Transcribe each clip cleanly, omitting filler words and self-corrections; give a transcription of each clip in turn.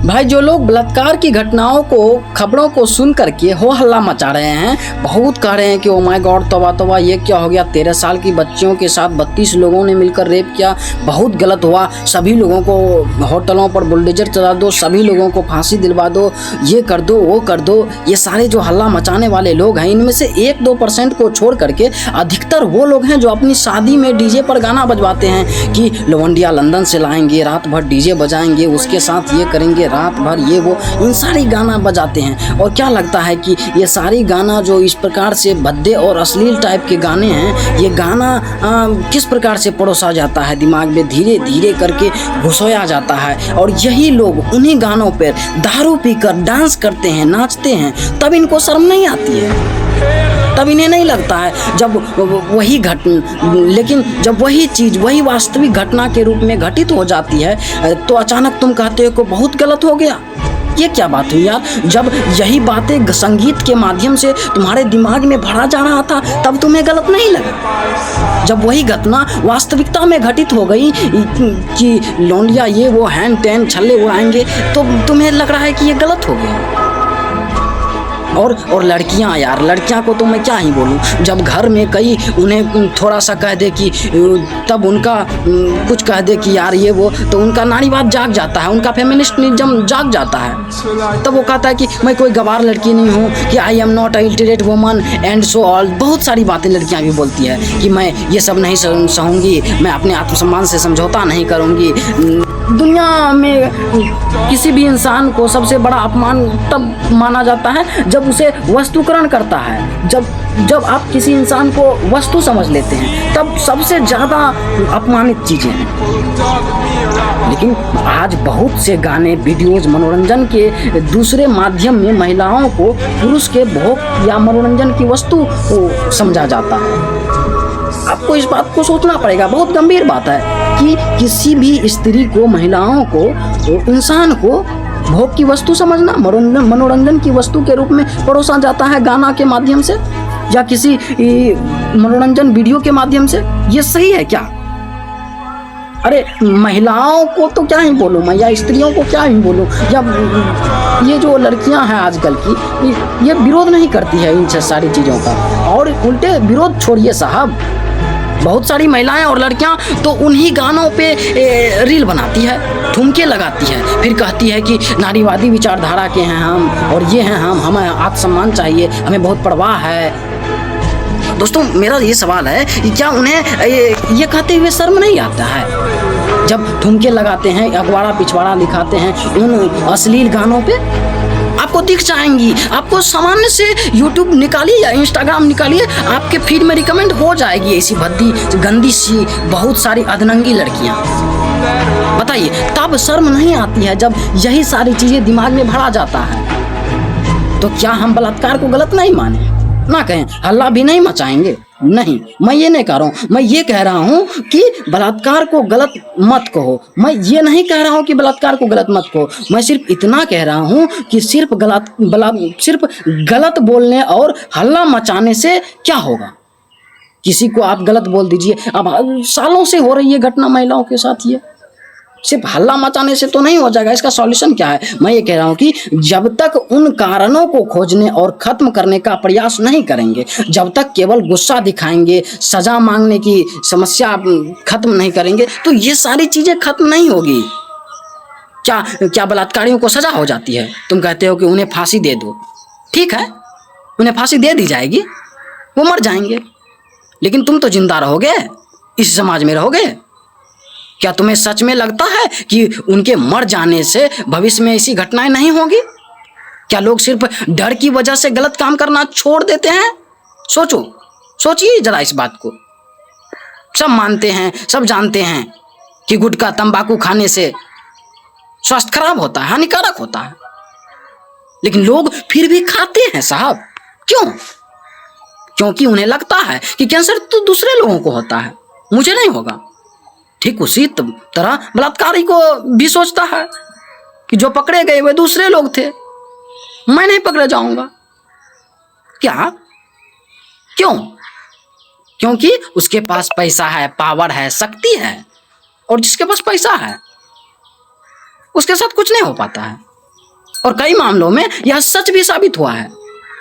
भाई जो लोग बलात्कार की घटनाओं को खबरों को सुन करके हो हल्ला मचा रहे हैं, बहुत कह रहे हैं कि ओ माय गॉड तौबा तौबा ये क्या हो गया, 13 साल की बच्चियों के साथ 32 लोगों ने मिलकर रेप किया, बहुत गलत हुआ, सभी लोगों को होटलों पर बुलडोजर चला दो, सभी लोगों को फांसी दिलवा दो, ये कर दो वो कर दो। ये सारे जो हल्ला मचाने वाले लोग हैं, इनमें से 1-2% को छोड़ करके अधिकतर वो लोग हैं जो अपनी शादी में डीजे पर गाना बजवाते हैं कि लवंडिया लंदन से लाएंगे, रात भर डीजे बजाएंगे, उसके साथ ये करेंगे, रात भर ये वो, इन सारी गाना बजाते हैं। और क्या लगता है कि ये सारी गाना जो इस प्रकार से भद्दे और अश्लील टाइप के गाने हैं, ये गाना किस प्रकार से परोसा जाता है दिमाग में, धीरे धीरे करके घुसोया जाता है। और यही लोग उन्हीं गानों पर दारू पीकर डांस करते हैं, नाचते हैं, तब इनको शर्म नहीं आती है, तब इन्हें नहीं लगता है जब वही लेकिन जब वही चीज़ वही वास्तविक घटना के रूप में घटित हो जाती है तो अचानक तुम कहते हो कि बहुत गलत हो गया। ये क्या बात हुई यार? जब यही बातें संगीत के माध्यम से तुम्हारे दिमाग में भरा जा रहा था तब तुम्हें गलत नहीं लगा। जब वही घटना वास्तविकता में घटित हो गई कि लौंडिया ये वो हैन टैन छल्ले उड़ाएंगे तो तुम्हें लग रहा है कि ये गलत हो गया। और लड़कियां यार, लड़कियां को तो मैं क्या ही बोलूं, जब घर में कई उन्हें थोड़ा सा कह दे कि तब उनका कुछ कह दे कि यार ये वो, तो उनका नारीवाद जाग जाता है, उनका फेमिनिस्टिज्म जाग जाता है। तब वो कहता है कि मैं कोई गवार लड़की नहीं हूँ, कि I am not a illiterate woman and so all. बहुत सारी बातें लड़कियाँ भी बोलती है कि मैं ये सब नहीं सहूँगी, मैं अपने आत्मसम्मान से समझौता नहीं करूँगी। दुनिया में किसी भी इंसान को सबसे बड़ा अपमान तब माना जाता है जब उसे वस्तुकरण करता है। जब आप किसी इंसान को वस्तु समझ लेते हैं तब सबसे ज़्यादा अपमानित चीज़ें हैं। लेकिन आज बहुत से गाने, वीडियोज, मनोरंजन के दूसरे माध्यम में महिलाओं को पुरुष के भोग या मनोरंजन की वस्तु को समझा जाता है। आपको इस बात को सोचना पड़ेगा, बहुत गंभीर बात है कि किसी भी स्त्री को, महिलाओं को, इंसान को भोग की वस्तु समझना, मनोरंजन की वस्तु के रूप में परोसा जाता है गाना के माध्यम से या किसी मनोरंजन वीडियो के माध्यम से। ये सही है क्या? अरे महिलाओं को तो क्या ही बोलूँ मैं, या स्त्रियों को क्या ही बोलूँ, या ये जो लड़कियां हैं आजकल की, ये विरोध नहीं करती है इन सारी चीज़ों का, और उल्टे विरोध छोड़िए साहब, बहुत सारी महिलाएं और लड़कियां तो उन्हीं गानों पे रील बनाती है, ठुमके लगाती है, फिर कहती है कि नारीवादी विचारधारा के हैं हम, और ये हैं हम, हमें आत्मसम्मान चाहिए, हमें बहुत परवाह है। दोस्तों मेरा ये सवाल है कि क्या उन्हें ये कहते हुए शर्म नहीं आता है जब ठुमके लगाते हैं, अगवाड़ा पिछवाड़ा दिखाते हैं उन अश्लील गानों पे? आपको दिख जाएंगी, आपको सामान्य से YouTube निकालिए या Instagram निकालिए, आपके फीड में रिकमेंड हो जाएगी ऐसी भद्दी गंदी सी बहुत सारी अधनंगी लड़कियां। बताइए तब शर्म नहीं आती है जब यही सारी चीजें दिमाग में भरा जाता है? तो क्या हम बलात्कार को गलत नहीं माने, ना कहें, हल्ला भी नहीं मचाएंगे? नहीं, मैं ये नहीं कह रहा हूँ, मैं ये कह रहा हूँ कि बलात्कार को गलत मत कहो। मैं ये नहीं कह रहा हूँ कि बलात्कार को गलत मत कहो, मैं सिर्फ इतना कह रहा हूँ कि सिर्फ गलत बोलने और हल्ला मचाने से क्या होगा? किसी को आप गलत बोल दीजिए, अब सालों से हो रही है घटना महिलाओं के साथ, ये सिर्फ हल्ला मचाने से तो नहीं हो जाएगा। इसका सॉल्यूशन क्या है? मैं ये कह रहा हूँ कि जब तक उन कारणों को खोजने और खत्म करने का प्रयास नहीं करेंगे, जब तक केवल गुस्सा दिखाएंगे, सजा मांगने की समस्या खत्म नहीं करेंगे, तो ये सारी चीजें खत्म नहीं होगी। क्या बलात्कारियों को सजा हो जाती है? तुम कहते हो कि उन्हें फांसी दे दो, ठीक है, उन्हें फांसी दे दी जाएगी, वो मर जाएंगे, लेकिन तुम तो जिंदा रहोगे, इस समाज में रहोगे। क्या तुम्हें सच में लगता है कि उनके मर जाने से भविष्य में ऐसी घटनाएं नहीं होगी? क्या लोग सिर्फ डर की वजह से गलत काम करना छोड़ देते हैं? सोचिए जरा इस बात को। सब मानते हैं, सब जानते हैं कि गुटखा तंबाकू खाने से स्वास्थ्य खराब होता है, हानिकारक होता है, लेकिन लोग फिर भी खाते हैं साहब। क्यों? क्योंकि उन्हें लगता है कि कैंसर तो दूसरे लोगों को होता है, मुझे नहीं होगा। ठीक उसी तरह बलात्कारी को भी सोचता है कि जो पकड़े गए वे दूसरे लोग थे, मैं नहीं पकड़े जाऊंगा। क्या? क्यों? क्योंकि उसके पास पैसा है, पावर है, शक्ति है, और जिसके पास पैसा है उसके साथ कुछ नहीं हो पाता है। और कई मामलों में यह सच भी साबित हुआ है।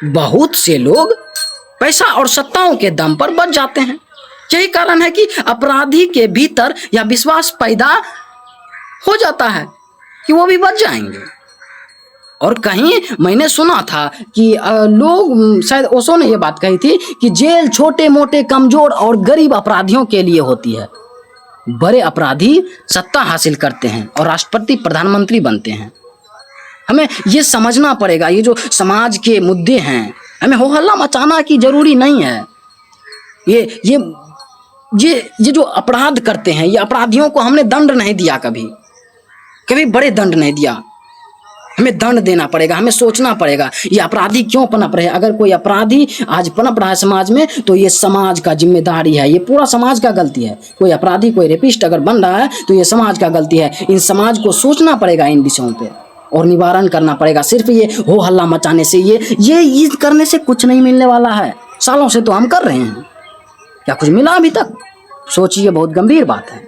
बहुत से लोग पैसा और सत्ताओं के दम पर बच जाते हैं। यही कारण है कि अपराधी के भीतर यह विश्वास पैदा हो जाता है कि वो भी बच जाएंगे। और कहीं मैंने सुना था कि लोग, शायद ओशो ने यह बात कही थी कि जेल छोटे मोटे कमजोर और गरीब अपराधियों के लिए होती है। बड़े अपराधी सत्ता हासिल करते हैं और राष्ट्रपति प्रधानमंत्री बनते हैं। हमें ये समझना पड़ेगा, ये जो समाज के मुद्दे हैं, हमें हो हल्ला मचाना की जरूरी नहीं है। ये जो अपराध करते हैं, ये अपराधियों को हमने दंड नहीं दिया, कभी बड़े दंड नहीं दिया। हमें दंड देना पड़ेगा, हमें सोचना पड़ेगा ये अपराधी क्यों पनप रहे। अगर कोई अपराधी आज पनप रहा है समाज में, तो ये समाज का जिम्मेदारी है, ये पूरा समाज का गलती है। कोई अपराधी, कोई रेपिस्ट अगर बन रहा है तो ये समाज का गलती है। इन समाज को सोचना पड़ेगा इन विषयों पे और निवारण करना पड़ेगा। सिर्फ ये हो हल्ला मचाने से, ये करने से कुछ नहीं मिलने वाला है। सालों से तो हम कर रहे हैं, क्या कुछ मिला अभी तक? सोचिए, बहुत गंभीर बात है।